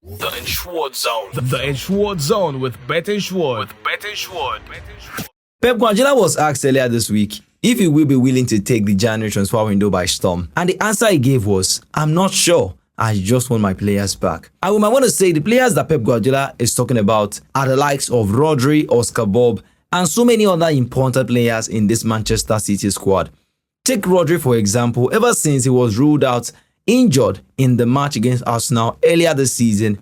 The Insured Zone. The Insured Zone with Bet Insured. Pep Guardiola was asked earlier this week if he will be willing to take the January transfer window by storm. And the answer he gave was, "I'm not sure. I just want my players back." And we might want to say the players that Pep Guardiola is talking about are the likes of Rodri, Oscar Bob, and so many other important players in this Manchester City squad. Take Rodri for example. Ever since he was ruled out injured in the match against Arsenal earlier this season,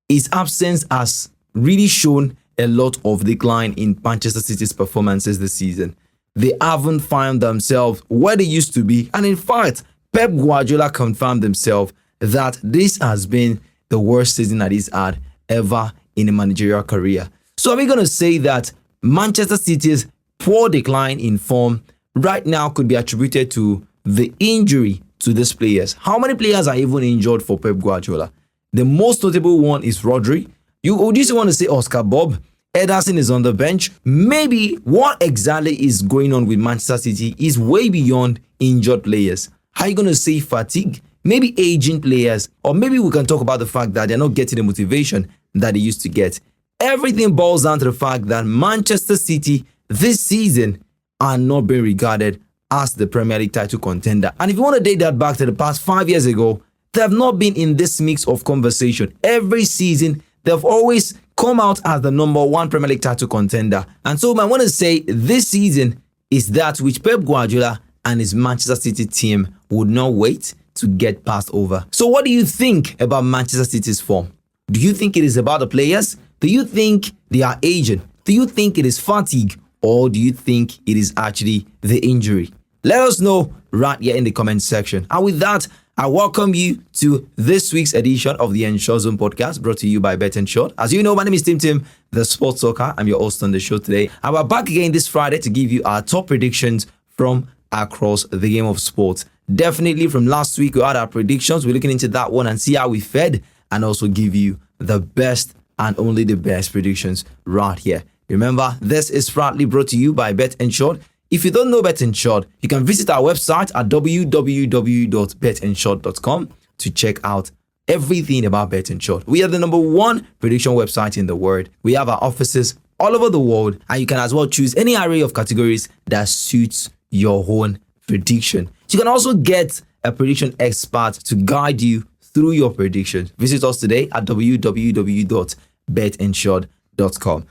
his absence has really shown a lot of decline in Manchester City's performances this season. They haven't found themselves where they used to be, and in fact, Pep Guardiola confirmed himself that this has been the worst season that he's had ever in a managerial career. So are we going to say that Manchester City's poor decline in form right now could be attributed to the injury to these players? How many players are even injured for Pep Guardiola? The most notable one is Rodri. You just want to say Oscar Bob. Ederson is on the bench. Maybe what exactly is going on with Manchester City is way beyond injured players. How are you going to say fatigue? Maybe aging players, or maybe we can talk about the fact that they're not getting the motivation that they used to get. Everything boils down to the fact that Manchester City this season are not being regarded as the Premier League title contender. And if you want to date that back to the past 5 years ago, they have not been in this mix of conversation. Every season, they've always come out as the number one Premier League title contender. And so I want to say this season is that which Pep Guardiola and his Manchester City team would not wait to get passed over. So what do you think about Manchester City's form? Do you think it is about the players? Do you think they are aging? Do you think it is fatigue? Or do you think it is actually the injury? Let us know right here in the comment section. And with that, I welcome you to this week's edition of the Insured Zone podcast, brought to you by Bet Insured. As you know, my name is Tim, the sports talker. I'm your host on the show today. And we're back again this Friday to give you our top predictions from across the game of sports. Definitely from last week, we had our predictions. We're looking into that one and see how we fared, and also give you the best and only the best predictions right here. Remember, this is proudly brought to you by Bet Insured. If you don't know Bet Insured, you can visit our website at www.betinsured.com to check out everything about Bet Insured. We are the number one prediction website in the world. We have our offices all over the world, and you can as well choose any array of categories that suits your own prediction. You can also get a prediction expert to guide you through your predictions. Visit us today at www.betinsured.com.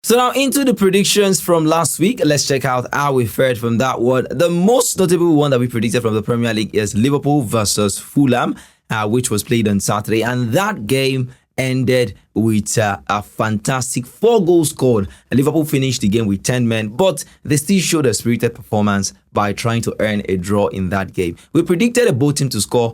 So now into the predictions from last week. Let's check out how we fared from that one. The most notable one that we predicted from the Premier League is Liverpool versus Fulham, which was played on Saturday. And that game ended with a fantastic 4 goals scored. Liverpool finished the game with 10 men, but they still showed a spirited performance by trying to earn a draw in that game. We predicted both teams to score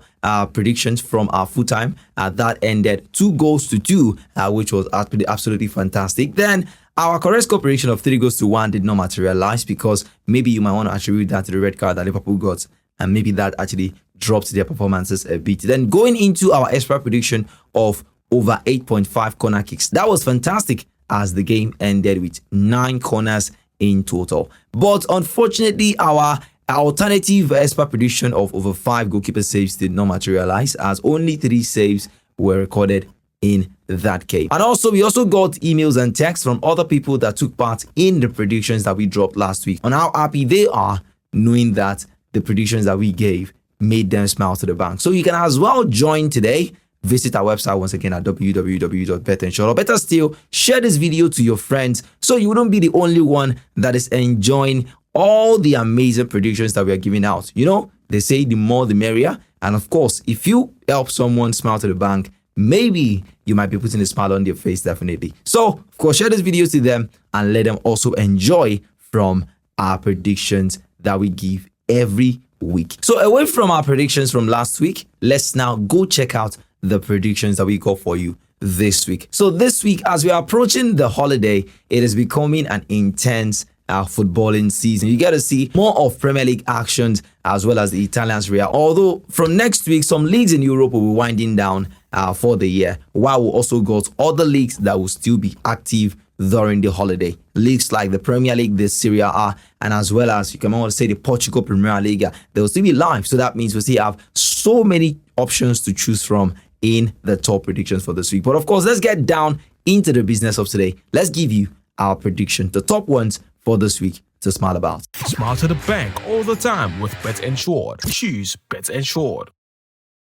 predictions from our full time. That ended 2 goals to 2, which was absolutely fantastic. Then our correct score prediction of 3 goals to 1 did not materialize, because maybe you might want to attribute that to the red card that Liverpool got, and maybe that actually dropped their performances a bit. Then going into our expert prediction of over 8.5 corner kicks, that was fantastic, as the game ended with 9 corners in total. But unfortunately, our alternative expert prediction of over 5 goalkeeper saves did not materialize, as only 3 saves were recorded in that game. And also, we also got emails and texts from other people that took part in the predictions that we dropped last week on how happy they are knowing that the predictions that we gave made them smile to the bank. So you can as well join today. Visit our website once again at www.betinsured, or better still, share this video to your friends so you wouldn't be the only one that is enjoying all the amazing predictions that we are giving out. You know, they say the more the merrier. And of course, if you help someone smile to the bank, maybe you might be putting a smile on their face, definitely. So, of course, share this video to them and let them also enjoy from our predictions that we give every week. So, away from our predictions from last week, let's now go check out the predictions that we got for you this week. So this week, as we are approaching the holiday, it is becoming an intense footballing season. You get to see more of Premier League actions as well as the Italian Serie A. Although from next week, some leagues in Europe will be winding down for the year, while we also got other leagues that will still be active during the holiday. Leagues like the Premier League, the Serie A, and as well as you can also say the Portugal Premier League, they will still be live. So that means we'll still have so many options to choose from in the top predictions for this week. But of course, let's get down into the business of today. Let's give you our prediction, the top ones for this week to smile about. Smile to the bank all the time with Bet Insured. Choose Bet Insured.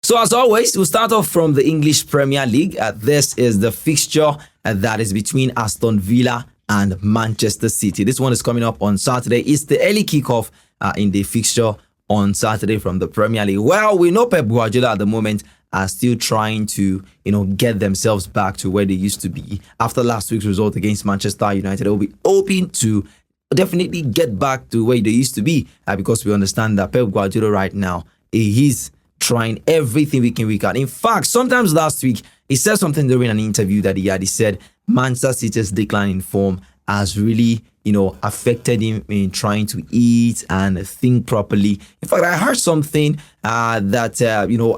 So as always, we'll start off from the English Premier League. This is the fixture that is between Aston Villa and Manchester City. This one is coming up on Saturday. It's the early kickoff in the fixture on Saturday from the Premier League. Well, we know Pep Guardiola at the moment are still trying to, get themselves back to where they used to be. After last week's result against Manchester United, they'll be hoping to definitely get back to where they used to be because we understand that Pep Guardiola right now, he's trying everything we can. In fact, sometimes last week, he said something during an interview that he had. He said Manchester City's decline in form has really, affected him in trying to eat and think properly. In fact, I heard something that,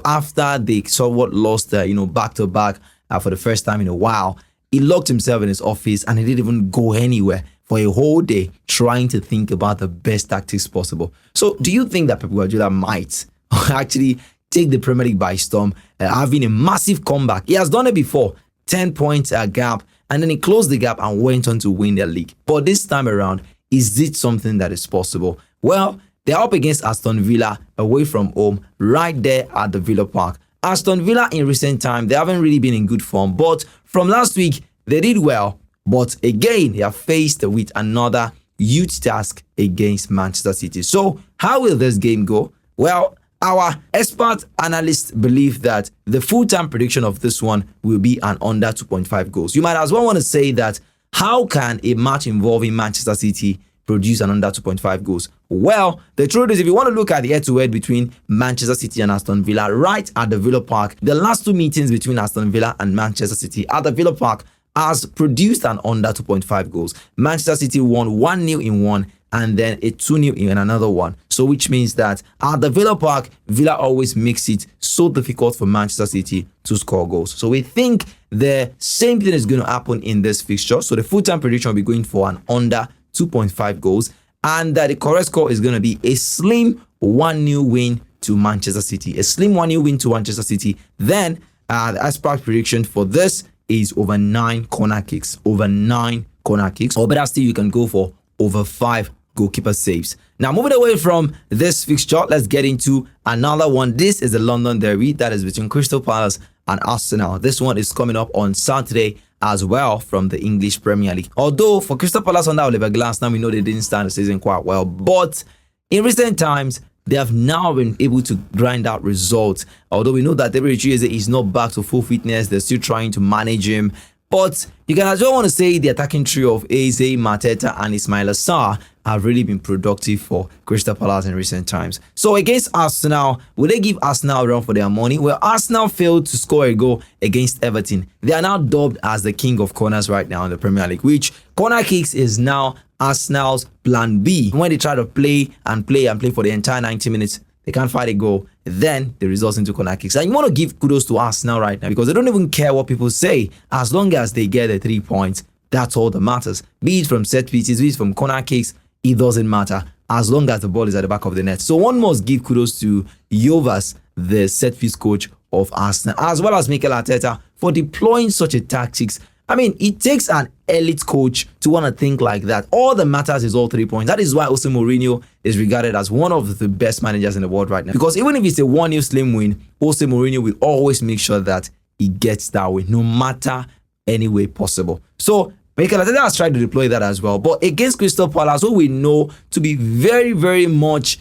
after they somewhat lost, back-to-back for the first time in a while, he locked himself in his office and he didn't even go anywhere for a whole day trying to think about the best tactics possible. So do you think that Pep Guardiola might actually take the Premier League by storm, having a massive comeback? He has done it before, 10 points gap, and then he closed the gap and went on to win the league. But this time around, is it something that is possible? Well, they're up against Aston Villa away from home, right there at the Villa Park. Aston Villa in recent time, they haven't really been in good form, but from last week, they did well. But again, they are faced with another huge task against Manchester City. So how will this game go? Well, our expert analysts believe that the full-time prediction of this one will be an under 2.5 goals. You might as well want to say that how can a match involving Manchester City produce an under 2.5 goals? Well, the truth is, if you want to look at the head-to-head between Manchester City and Aston Villa right at the Villa Park, the last two meetings between Aston Villa and Manchester City at the Villa Park has produced an under 2.5 goals. Manchester City won 1-0 in one and then a 2-0 in another one. So which means that at the Villa Park, Villa always makes it so difficult for Manchester City to score goals. So we think the same thing is going to happen in this fixture. So the full-time prediction will be going for an under 2.5 goals. And the correct score is going to be a slim 1-0 win to Manchester City. A slim 1-0 win to Manchester City. Then the expert prediction for this is over 9 corner kicks. Over 9 corner kicks. Or better still, you can go for over 5 goalkeeper saves. Now, moving away from this fixture, let's get into another one. This is the London derby that is between Crystal Palace and Arsenal. This one is coming up on Saturday as well from the English Premier League. Although for Crystal Palace under Oliver Glasner, we know they didn't start the season quite well, but in recent times, they have now been able to grind out results. Although we know that David Eze is not back to full fitness, they're still trying to manage him. But you can as well want to say the attacking trio of Eze, Mateta, and Ismail Assar have really been productive for Crystal Palace in recent times. So against Arsenal, will they give Arsenal a run for their money? Well, Arsenal failed to score a goal against Everton. They are now dubbed as the king of corners right now in the Premier League, which corner kicks is now Arsenal's plan B. When they try to play for the entire 90 minutes, they can't find a goal, then the results into corner kicks. And you want to give kudos to Arsenal right now because they don't even care what people say. As long as they get the 3 points, that's all that matters. Be it from set pieces, be it from corner kicks, it doesn't matter as long as the ball is at the back of the net. So one must give kudos to Jovas, the set piece coach of Arsenal, as well as Mikel Arteta for deploying such a tactics. I mean, it takes an elite coach to want to think like that. All that matters is all 3 points. That is why Jose Mourinho is regarded as one of the best managers in the world right now. Because even if it's a 1-0 slim win, Jose Mourinho will always make sure that he gets that win, no matter any way possible. So Mikel Arteta has tried to deploy that as well. But against Crystal Palace, who we know to be very, very much,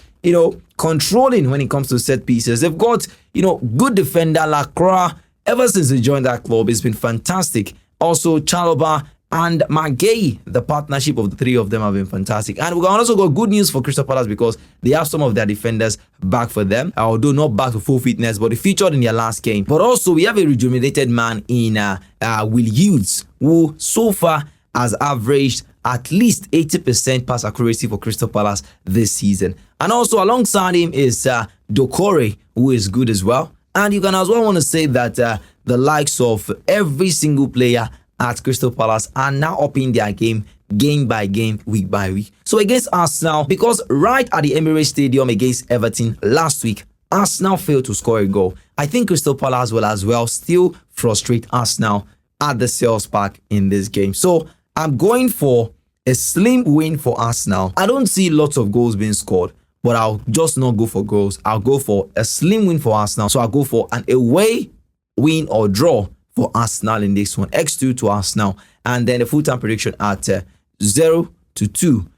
controlling when it comes to set pieces. They've got, good defender Lacroix. Ever since he joined that club, it's been fantastic. Also, Chalobah and Maguire, the partnership of the three of them have been fantastic. And we can also got good news for Crystal Palace because they have some of their defenders back for them, although not back to full fitness, but they featured in their last game. But also, we have a rejuvenated man in Will Hughes, who so far has averaged at least 80% pass accuracy for Crystal Palace this season. And also, alongside him is Doucouré, who is good as well. And you can as well want to say that the likes of every single player at Crystal Palace are now upping their game by game, week by week. So against Arsenal, because right at the Emirates Stadium against Everton last week, Arsenal failed to score a goal. I think Crystal Palace will as well still frustrate Arsenal at the Selhurst Park in this game. So I'm going for a slim win for Arsenal. I don't see lots of goals being scored, but I'll just not go for goals. I'll go for a slim win for Arsenal. So I'll go for an away win or draw for Arsenal in this one. X2 to Arsenal. And then the full-time prediction at 0-2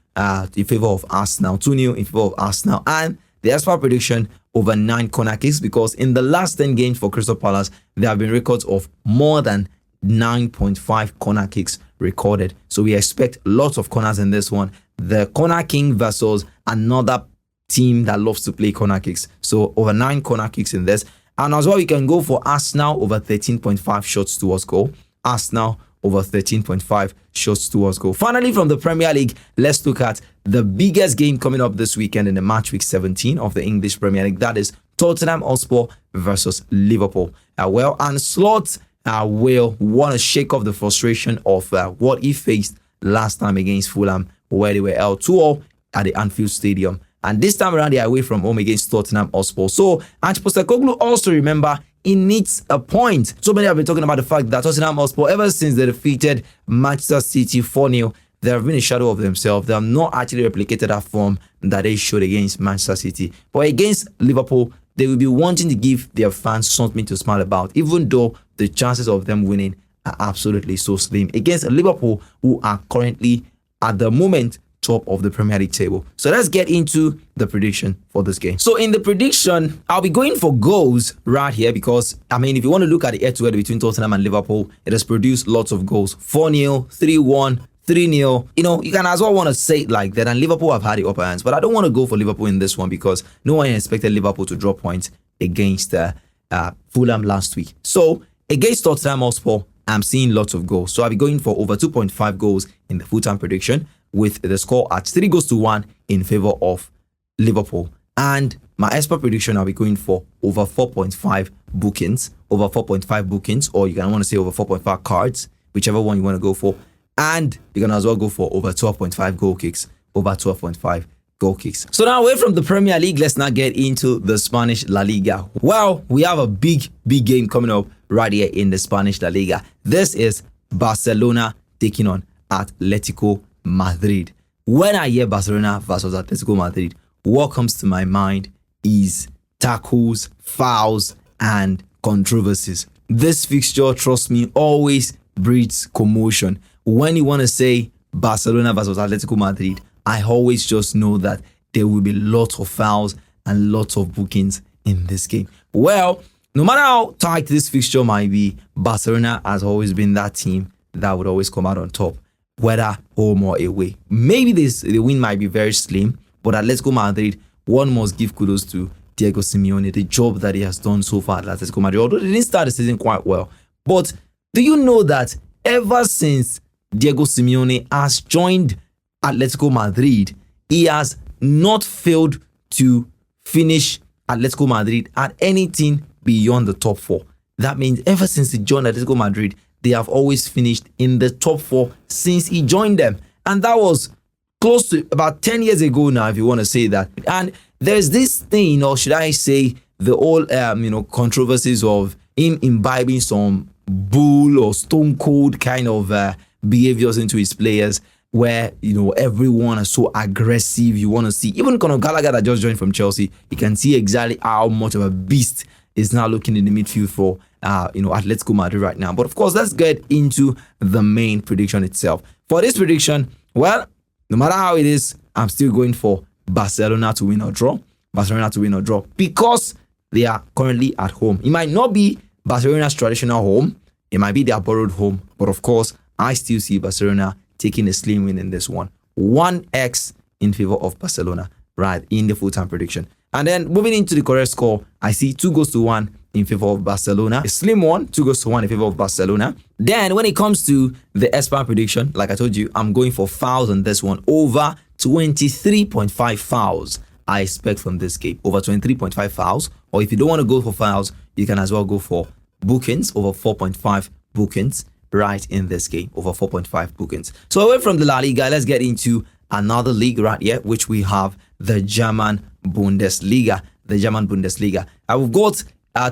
in favor of Arsenal. 2-0 in favor of Arsenal. And the expert prediction over 9 corner kicks, because in the last 10 games for Crystal Palace, there have been records of more than 9.5 corner kicks recorded. So we expect lots of corners in this one. The Corner King versus another team that loves to play corner kicks. So over 9 corner kicks in this. And as well, you can go for Arsenal over 13.5 shots towards goal. Arsenal over 13.5 shots towards goal. Finally, from the Premier League, let's look at the biggest game coming up this weekend in the match week 17 of the English Premier League. That is Tottenham Hotspur versus Liverpool. And Slot will want to shake off the frustration of what he faced last time against Fulham, where they were L2-0 at the Anfield Stadium. And this time around, they are away from home against Tottenham Hotspur. So, Ange Postecoglou also, remember, he needs a point. So many have been talking about the fact that Tottenham Hotspur, ever since they defeated Manchester City 4-0, they have been a shadow of themselves. They have not actually replicated that form that they showed against Manchester City. But against Liverpool, they will be wanting to give their fans something to smile about, even though the chances of them winning are absolutely so slim against Liverpool, who are currently, at the moment, top of the Premier League table. So let's get into the prediction for this game. So in the prediction, I'll be going for goals right here because, if you want to look at the head-to-head between Tottenham and Liverpool, it has produced lots of goals. 4-0, 3-1, 3-0. You can as well want to say it like that, and Liverpool have had the upper hands, but I don't want to go for Liverpool in this one because no one expected Liverpool to drop points against Fulham last week. So against Tottenham Hotspur, I'm seeing lots of goals. So I'll be going for over 2.5 goals in the full-time prediction, with the score at 3-1 in favor of Liverpool. And my expert prediction, I'll be going for over 4.5 bookings, or you can want to say over 4.5 cards, whichever one you want to go for. And you can as well go for over 12.5 goal kicks, over 12.5 goal kicks. So now, away from the Premier League, let's now get into the Spanish La Liga. Well, we have a big game coming up right here in the Spanish La Liga. This is Barcelona taking on Atletico Madrid. When I hear Barcelona versus Atletico Madrid, what comes to my mind is tackles, fouls, and controversies. This fixture, trust me, always breeds commotion. When you want to say Barcelona versus Atletico Madrid, I always just know that there will be lots of fouls and lots of bookings in this game. Well, no matter how tight this fixture might be, Barcelona has always been that team that would always come out on top, whether home or away. Maybe the win might be very slim, but Atletico Madrid, one must give kudos to Diego Simeone, the job that he has done so far at Atletico Madrid, although they didn't start the season quite well. But do you know that ever since Diego Simeone has joined Atletico Madrid, he has not failed to finish Atletico Madrid at anything beyond the top 4. That means ever since he joined Atletico Madrid, they have always finished in the top 4 since he joined them. And that was close to about 10 years ago now, if you want to say that. And there's this thing, or should I say, the old, controversies of him imbibing some bull or stone cold kind of behaviors into his players, where, everyone is so aggressive. You want to see, even Conor Gallagher that just joined from Chelsea, you can see exactly how much of a beast is now looking in the midfield for Atletico Madrid right now. But of course, let's get into the main prediction itself. For this prediction, well, no matter how it is, I'm still going for Barcelona to win or draw. Because they are currently at home. It might not be Barcelona's traditional home. It might be their borrowed home. But of course, I still see Barcelona taking a slim win in this one. 1x in favor of Barcelona, right, in the full-time prediction. And then moving into the correct score, I see 2-1 in favor of Barcelona. A slim one, 2-1 in favor of Barcelona. Then when it comes to the expert prediction, like I told you, I'm going for fouls on this one. Over 23.5 fouls I expect from this game. Over 23.5 fouls. Or if you don't want to go for fouls, you can as well go for bookings, over 4.5 bookings. right in this game, over 4.5 bookings. So away from the La Liga, let's get into another league right here, which we have the German Bundesliga. The German Bundesliga. We've got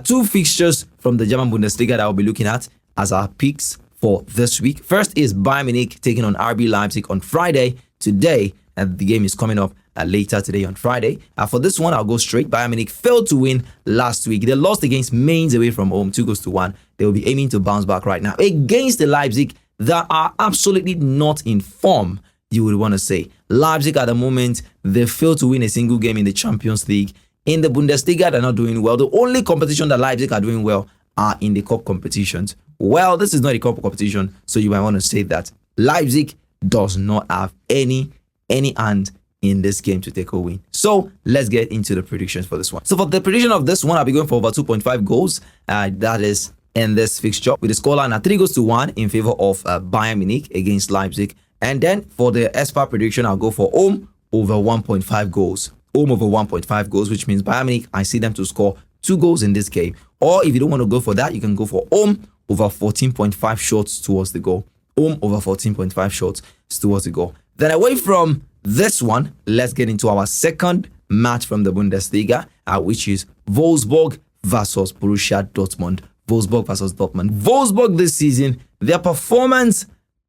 two fixtures from the German Bundesliga that I'll be looking at as our picks for this week. First is Bayern Munich taking on RB Leipzig on Friday today, and the game is coming up later today on Friday. For this one, I'll go straight. Bayern Munich failed to win last week. They lost against Mainz away from home, 2-1. They will be aiming to bounce back right now against the Leipzig that are absolutely not in form, you would want to say. Leipzig at the moment, they failed to win a single game in the Champions League. In the Bundesliga, they're not doing well. The only competition that Leipzig are doing well are in the cup competitions. Well, this is not a cup competition, so you might want to say that Leipzig does not have any hand in this game to take a win. So let's get into the predictions for this one. So for the prediction of this one, I'll be going for over 2.5 goals. That is in this fixture with the scoreline at 3-1 in favor of Bayern Munich against Leipzig. And then for the ESPA prediction, I'll go for home over 1.5 goals. Home over 1.5 goals, which means Bayern Munich, I see them to score 2 goals in this game. Or if you don't want to go for that, you can go for home over 14.5 shots towards the goal. Home over 14.5 shots towards the goal. Then away from this one, let's get into our second match from the Bundesliga, which is Wolfsburg versus Borussia Dortmund. Wolfsburg versus Dortmund. Wolfsburg this season, their performance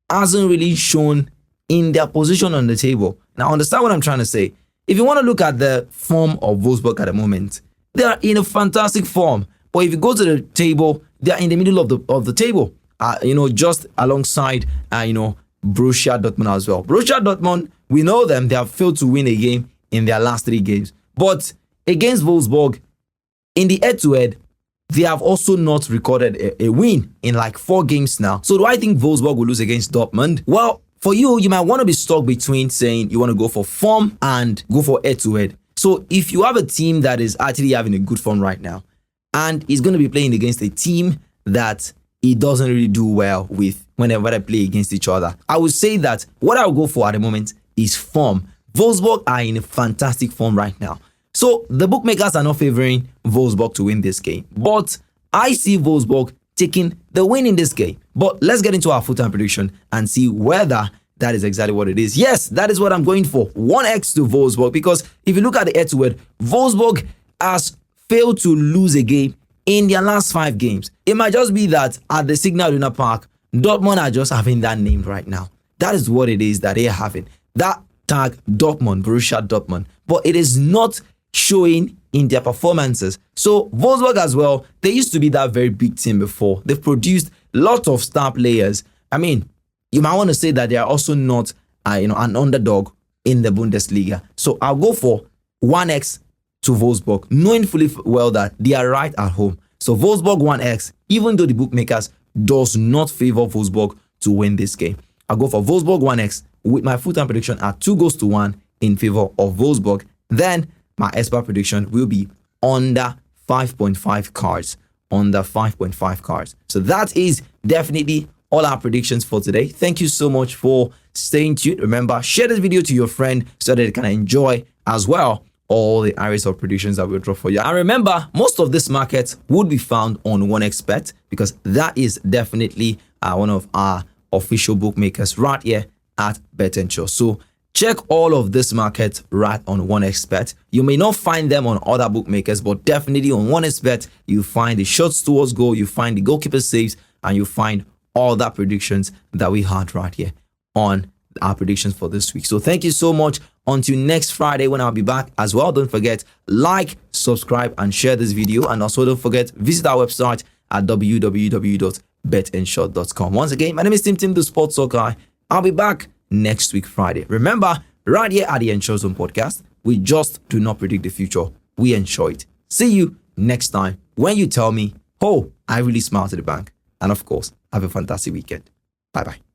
hasn't really shown in their position on the table. Now, understand what I'm trying to say. If you want to look at the form of Wolfsburg at the moment, they are in a fantastic form. But if you go to the table, they are in the middle of the table. Just alongside, Borussia Dortmund as well. Borussia Dortmund, we know them. They have failed to win a game in their last 3 games. But against Wolfsburg, in the head-to-head, they have also not recorded a win in like 4 games now. So do I think Wolfsburg will lose against Dortmund? Well, for you might want to be stuck between saying you want to go for form and go for head-to-head. So if you have a team that is actually having a good form right now and is going to be playing against a team that it doesn't really do well with whenever they play against each other, I would say that what I'll go for at the moment is form. Wolfsburg are in a fantastic form right now. So the bookmakers are not favoring Wolfsburg to win this game. But I see Wolfsburg taking the win in this game. But let's get into our full-time prediction and see whether that is exactly what it is. Yes, that is what I'm going for. 1x to Wolfsburg, because if you look at the head-to-head, Wolfsburg has failed to lose a game in their last 5 games. It might just be that at the Signal Iduna Park, Dortmund are just having that name right now. That is what it is that they are having. That tag Dortmund, Borussia Dortmund. But it is not showing in their performances. So Wolfsburg as well, they used to be that very big team before. They've produced lots of star players. I mean, you might want to say that they are also not an underdog in the Bundesliga. So I'll go for 1x to Wolfsburg, knowing fully well that they are right at home. So Wolfsburg 1x, even though the bookmakers does not favor Wolfsburg to win this game. I'll go for Wolfsburg 1x with my full-time prediction at 2-1 in favor of Wolfsburg. Then my ESPA prediction will be under 5.5 cards. Under 5.5 cards. So that is definitely all our predictions for today. Thank you so much for staying tuned. Remember, share this video to your friend so that they can enjoy as well all the areas of predictions that we'll draw for you. And remember, most of this market would be found on 1xBet, because that is definitely one of our official bookmakers right here at Bet and Show. So check all of this market right on 1xBet. You may not find them on other bookmakers, but definitely on 1xBet, you find the shots towards goal, you find the goalkeeper saves, and you find all the predictions that we had right here on our predictions for this week. So thank you so much. Until next Friday when I'll be back as well. Don't forget, like, subscribe, and share this video. And also don't forget, visit our website at www.betandshot.com. Once again, my name is Tim, the Sports Soccer Guy. I'll be back next week Friday. Remember, right here at the Ensure Zone podcast, we just do not predict the future. We ensure it. See you next time when you tell me, oh, I really smiled to the bank. And of course, have a fantastic weekend. Bye-bye.